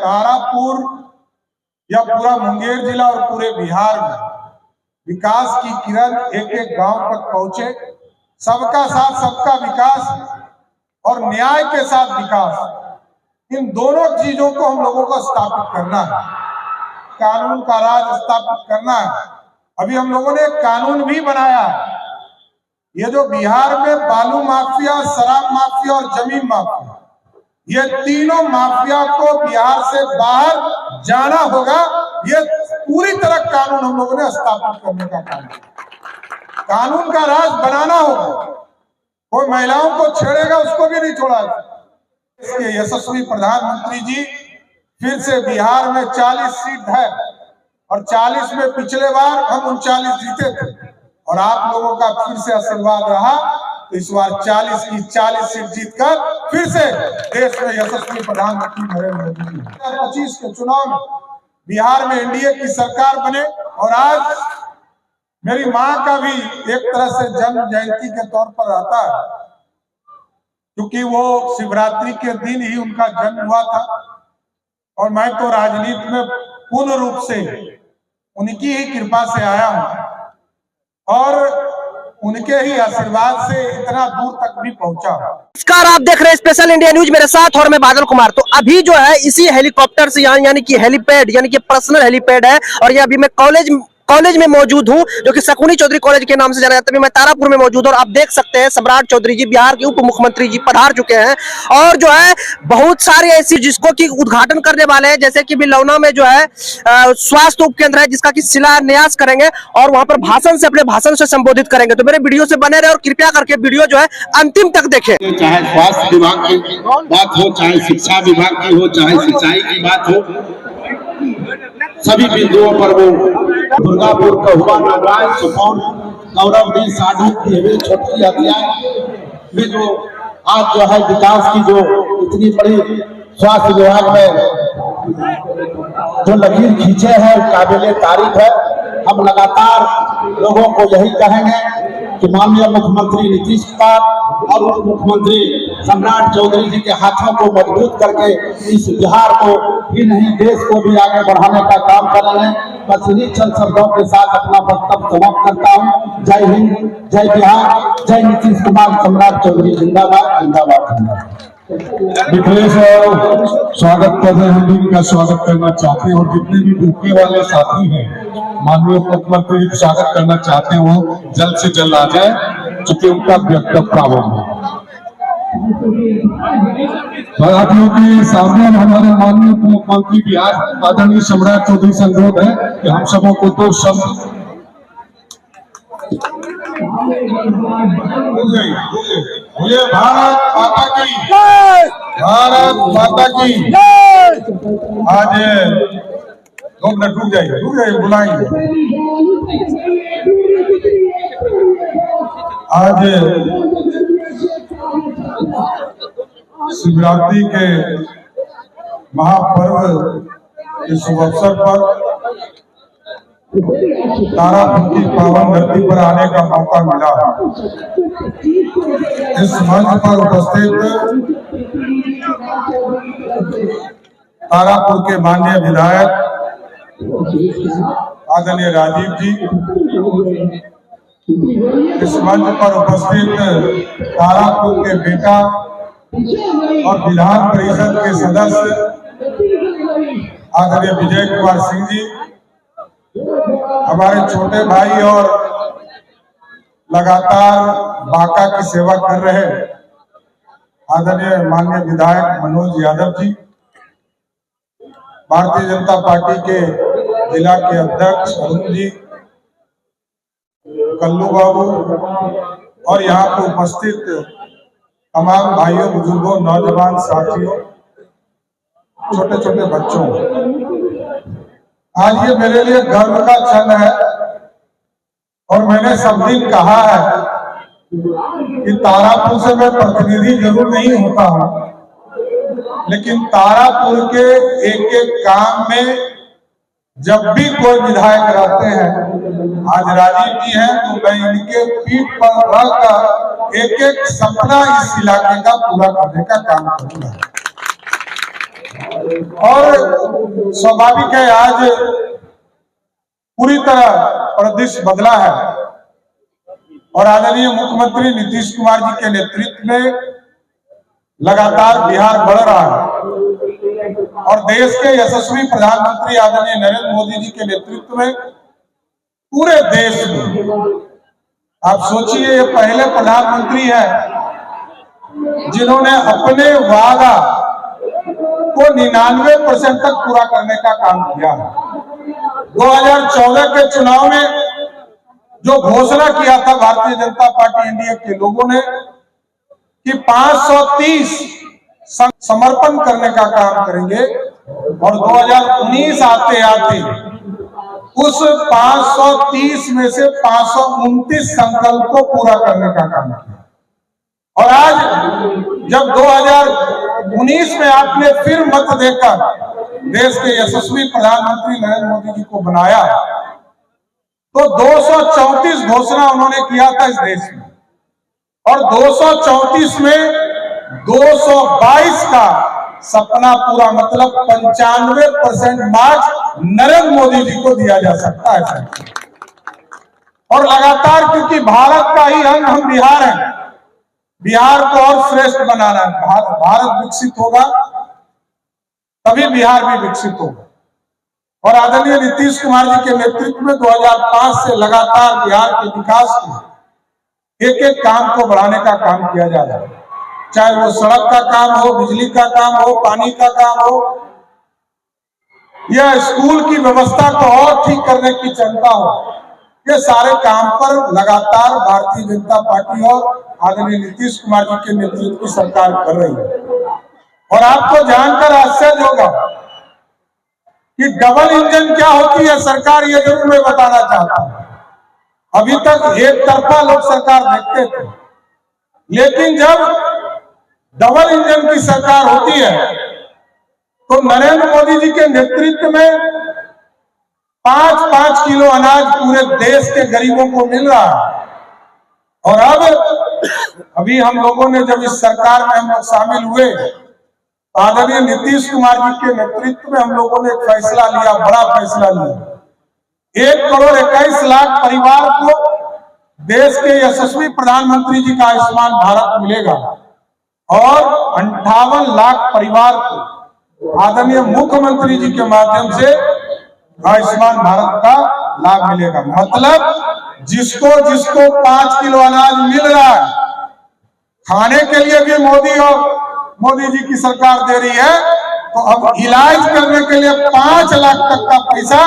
तारापुर या पूरा मुंगेर जिला और पूरे बिहार में विकास की किरण एक एक गांव तक पहुंचे। सबका साथ सबका विकास और न्याय के साथ विकास, इन दोनों चीजों को हम लोगों को स्थापित करना है। कानून का राज स्थापित करना है। अभी हम लोगों ने एक कानून भी बनाया है। ये जो बिहार में बालू माफिया, शराब माफिया और जमीन माफिया, ये तीनों माफिया को बिहार से बाहर जाना होगा। ये पूरी तरह कानून हम लोगों ने स्थापित करने का काम है। कानून का राज बनाना होगा। कोई महिलाओं को छेड़ेगा उसको भी नहीं छोड़ा। इसके यशस्वी प्रधानमंत्री जी फिर से बिहार में 40 सीट है और 40 में पिछले बार हम 39 जीते थे और आप लोगों का फिर से आशीर्वाद रहा तो इस बार 40 की 40 सीट जीतकर फिर से देश में यशस्वी प्रधानमंत्री नरेंद्र मोदी जी 2025 के चुनाव में बिहार में एनडीए की सरकार बने। और आज मेरी मां का भी एक तरह से जन्म जयंती के तौर पर रहता है, क्योंकि वो शिवरात्रि के दिन ही उनका जन्म हुआ था। और मैं तो राजनीति में पूर्ण रूप से उनकी ही कृपा से आया हूं और उनके ही आशीर्वाद से इतना दूर तक भी पहुंचा। नमस्कार, आप देख रहे हैं स्पेशल इंडिया न्यूज, मेरे साथ और मैं बादल कुमार। तो अभी जो है इसी हेलीकॉप्टर से यानी कि हेलीपैड यानी कि पर्सनल हेलीपैड है और ये अभी मैं कॉलेज में मौजूद हूं, जो कि शकुनी चौधरी कॉलेज के नाम से जाना जाता है। मैं तारापुर में मौजूद हूं और आप देख सकते हैं सम्राट चौधरी जी, बिहार के उप मुख्यमंत्री जी पधार चुके हैं और जो है बहुत सारे ऐसी जिसको कि उद्घाटन करने वाले हैं, जैसे कि बिलौना में जो है स्वास्थ्य उप केंद्र है जिसका कि शिलान्यास करेंगे और वहां पर अपने भाषण से संबोधित करेंगे। तो मेरे वीडियो से बने रहे और कृपया करके वीडियो जो है अंतिम तक देखें। चाहे स्वास्थ्य विभाग की बात हो, चाहे शिक्षा विभाग की हो, चाहे सिंचाई की बात हो, सभी बिंदुओं पर वो दुर्गापुर, कहुआ, नारायण, सुपौल, गौरवदी, साधु की छोटी अध्याय में जो आज जो है विकास की जो इतनी बड़ी स्वास्थ्य विभाग में जो लकीर खींचे हैं काबिले तारीफ है। हम लगातार लोगों को यही कहेंगे कि माननीय मुख्यमंत्री नीतीश कुमार और उप मुख्यमंत्री सम्राट चौधरी जी के हाथों को मजबूत करके इस बिहार को ही नहीं देश को भी आगे बढ़ाने का काम कर रहे हैं। बस इन्हीं चंद शब्दों के साथ अपना वक्तव्य समाप्त करता हूँ। जय हिंद, जय बिहार, जय नीतीश कुमार, सम्राट चौधरी जिंदाबाद, जिंदाबाद, जिंदाबाद। मिथिलेश स्वागत कर रहे हैं, हम भी उनका स्वागत करना चाहते हैं और जितने भी भूखे वाले साथी हैं माननीय मुख्यमंत्री जी स्वागत करना चाहते हैं वो जल्द से जल्द आ जाए, क्योंकि उनका व्यक्तिगत प्रॉब्लम है। साथियों के सामने हमारे माननीय मुख्यमंत्री बिहार आदरणीय सम्राट चौधरी से अनुरोध है कि हम सबों को दो शब्द मुझे भारत माता की, भारत माता की। आज 2 मिनट रुक जाइए, बुलाएंगे। आज शिवरात्रि के महापर्व के शुभ अवसर पर तारापुर की पावन धरती पर आने का मौका मिला। इस मंच पर उपस्थित तारापुर के माननीय विधायक आदरणीय राजीव जी, इस मंच पर उपस्थित तारापुर के बेटा और विधान परिषद के सदस्य आदरणीय विजय कुमार सिंह जी, हमारे छोटे भाई और लगातार बांका की सेवा कर रहे आदरणीय माननीय विधायक मनोज यादव जी, भारतीय जनता पार्टी के जिला के अध्यक्ष अरुण जी, कल्लू बाबू और यहाँ पर उपस्थित तमाम भाइयों, बुजुर्गों, नौजवान साथियों, छोटे छोटे बच्चों, आज ये मेरे लिए गर्व का क्षण है। और मैंने सब दिन कहा है कि तारापुर से मैं प्रतिनिधि जरूर नहीं होता हूं, लेकिन तारापुर के एक एक काम में जब भी कोई विधायक रहते हैं, आज राजीव जी हैं, तो मैं इनके पीठ पर रहकर एक एक सपना इस इलाके का पूरा करने का काम करूंगा। और स्वाभाविक है आज पूरी तरह परिदृश्य बदला है और आदरणीय मुख्यमंत्री नीतीश कुमार जी के नेतृत्व में लगातार बिहार बढ़ रहा है और देश के यशस्वी प्रधानमंत्री आदरणीय नरेंद्र मोदी जी के नेतृत्व में पूरे देश में, आप सोचिए, ये पहले प्रधानमंत्री हैं जिन्होंने अपने वादा को 99% तक पूरा करने का काम किया है। 2014 के चुनाव में जो घोषणा किया था भारतीय जनता पार्टी एनडीए के लोगों ने कि 530 समर्पण करने का काम करेंगे और 2019 आते आते उस 530 में से 529 संकल्प को पूरा करने का काम किया। और आज जब 2019 में आपने फिर मत देकर देश के यशस्वी प्रधानमंत्री नरेंद्र मोदी जी को बनाया तो 234 घोषणा उन्होंने किया था इस देश में और 234 में 222 का सपना पूरा, मतलब 95% मार्क्स नरेंद्र मोदी जी को दिया जा सकता है। और लगातार, क्योंकि भारत का ही अंग हम बिहार हैं, बिहार को और श्रेष्ठ बनाना है। भारत विकसित होगा तभी बिहार भी विकसित होगा और आदरणीय नीतीश कुमार जी के नेतृत्व में 2005 से लगातार बिहार के विकास के एक एक काम को बढ़ाने का काम किया जा रहा है, चाहे वो सड़क का काम हो, बिजली का काम हो, पानी का काम हो या स्कूल की व्यवस्था को और ठीक करने की चिंता हो। ये सारे काम पर लगातार भारतीय जनता पार्टी और आदरणीय नीतीश कुमार जी के नेतृत्व की सरकार कर रही है। और आपको जानकर आश्चर्य होगा कि डबल इंजन क्या होती है सरकार, ये जरूर मैं बताना चाहता हूं। अभी तक एक तरफा लोग सरकार देखते थे, लेकिन जब डबल इंजन की सरकार होती है तो नरेंद्र मोदी जी के नेतृत्व में 5-5 किलो अनाज पूरे देश के गरीबों को मिल रहा है। और अब अभी हम लोगों ने जब इस सरकार में हम लोग शामिल हुए, आदरणीय नीतीश कुमार जी के नेतृत्व में हम लोगों ने एक फैसला लिया, बड़ा फैसला लिया। 1,21,00,000 परिवार को देश के यशस्वी प्रधानमंत्री जी का आयुष्मान भारत मिलेगा और 58 लाख परिवार को आदरणीय मुख्यमंत्री जी के माध्यम से आयुष्मान भारत का लाभ मिलेगा। मतलब जिसको 5 किलो अनाज मिल रहा है, खाने के लिए भी मोदी जी की सरकार दे रही है, तो अब इलाज करने के लिए 5 लाख तक का पैसा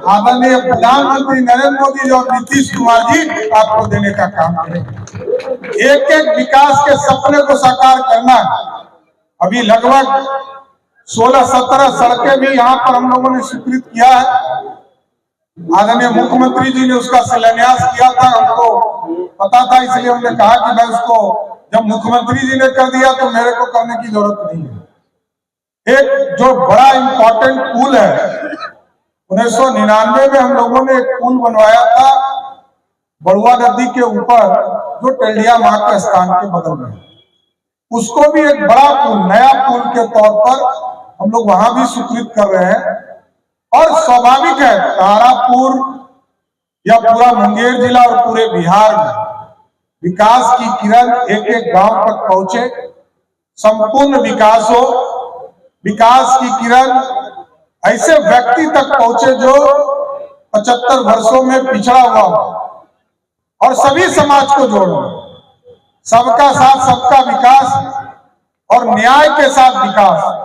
आदरणीय प्रधानमंत्री नरेंद्र मोदी जी और नीतीश कुमार जी आपको देने का काम करेंगे। एक एक विकास के सपने को साकार करना है। अभी लगभग 16-17 सड़कें भी यहाँ पर हम लोगों ने स्वीकृत किया है। आदरणीय मुख्यमंत्री जी ने उसका शिलान्यास किया था, हमको पता था, इसलिए हमने कहा कि मैं उसको, जब मुख्यमंत्री जी ने कर दिया तो मेरे को करने की जरूरत नहीं है। एक जो बड़ा इंपॉर्टेंट पुल है, 1999 में हम लोगों ने एक पुल बनवाया था बड़ुआ नदी के ऊपर, जो टेल्डिया माँ के स्थान के बगल में, उसको भी एक बड़ा पुल, नया पुल के तौर पर हम लोग वहां भी स्वीकृत कर रहे हैं। और स्वाभाविक है, तारापुर या पूरा मुंगेर जिला और पूरे बिहार में विकास की किरण एक एक गांव तक पहुंचे, संपूर्ण विकास हो, विकास की किरण ऐसे व्यक्ति तक पहुंचे जो 75 वर्षों में पिछड़ा हुआ हो और सभी समाज को जोड़ना, सबका साथ सबका विकास और न्याय के साथ विकास,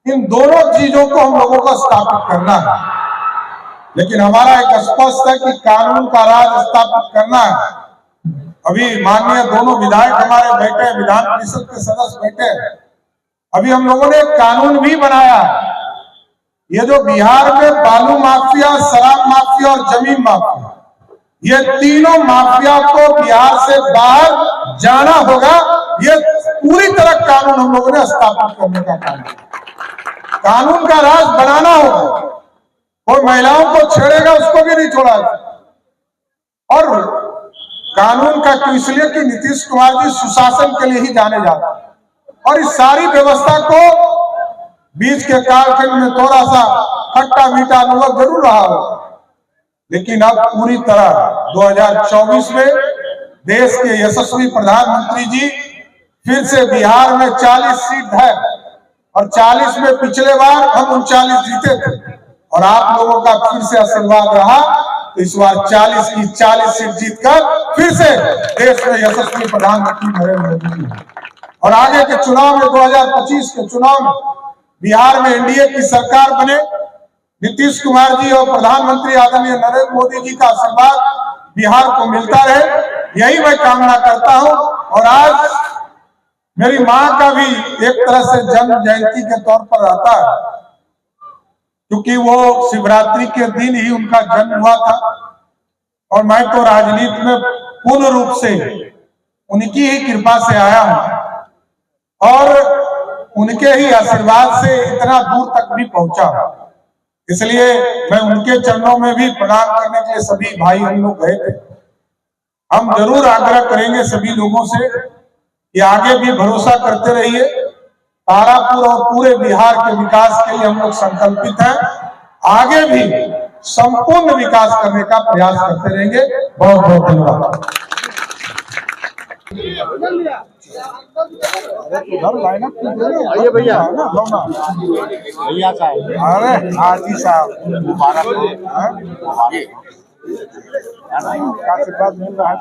इन दोनों चीजों को हम लोगों को स्थापित करना है। लेकिन हमारा एक स्पष्ट है कि कानून का राज स्थापित करना है। अभी माननीय दोनों विधायक हमारे बैठे हैं, विधान परिषद के सदस्य बैठे हैं, अभी हम लोगों ने एक कानून भी बनाया है। ये जो बिहार में बालू माफिया, शराब माफिया और जमीन माफिया, ये तीनों माफिया को बिहार से बाहर जाना होगा। ये पूरी तरह कानून हम लोगों ने स्थापित करने का काम किया। कानून का राज बनाना होगा, और महिलाओं को छेड़ेगा उसको भी नहीं छोड़ा। और कानून का क्यों, इसलिए कि नीतीश कुमार जी सुशासन के लिए ही जाने जाते हैं और इस सारी व्यवस्था को बीच के कालखंड में थोड़ा सा खट्टा मीठा अनुभव जरूर रहा हो, लेकिन अब पूरी तरह 2024 में देश के यशस्वी प्रधानमंत्री जी फिर से बिहार में 40 सीट है और 40 में पिछले बार हम 39 जीते थे और आप लोगों का फिर से आशीर्वाद रहा तो इस बार 40 की 40 सीट जीतकर फिर से देश में यशस्वी प्रधानमंत्री नरेंद्र मोदी जी और आगे के चुनाव में 2025 के चुनाव में बिहार में एनडीए की सरकार बने, नीतीश कुमार जी और प्रधानमंत्री आदरणीय नरेंद्र मोदी जी का आशीर्वाद बिहार को मिलता रहे, यही मैं कामना करता हूं। और आज मेरी मां का भी एक तरह से जन्म जयंती के तौर पर रहता है, क्योंकि वो शिवरात्रि के दिन ही उनका जन्म हुआ था और मैं तो राजनीति में पूर्ण रूप से उनकी ही कृपा से आया हूं और उनके ही आशीर्वाद से इतना दूर तक भी पहुंचा। इसलिए मैं उनके चरणों में भी प्रणाम करने के लिए सभी भाई हम लोग गए थे। हम जरूर आग्रह करेंगे सभी लोगों से कि आगे भी भरोसा करते रहिए। तारापुर और पूरे बिहार के विकास के लिए हम लोग संकल्पित हैं, आगे भी संपूर्ण विकास करने का प्रयास करते रहेंगे। बहुत बहुत धन्यवाद। आइए भैया भैया साहब, अरे हाजी साहब आशीर्वाद मिल रहा है।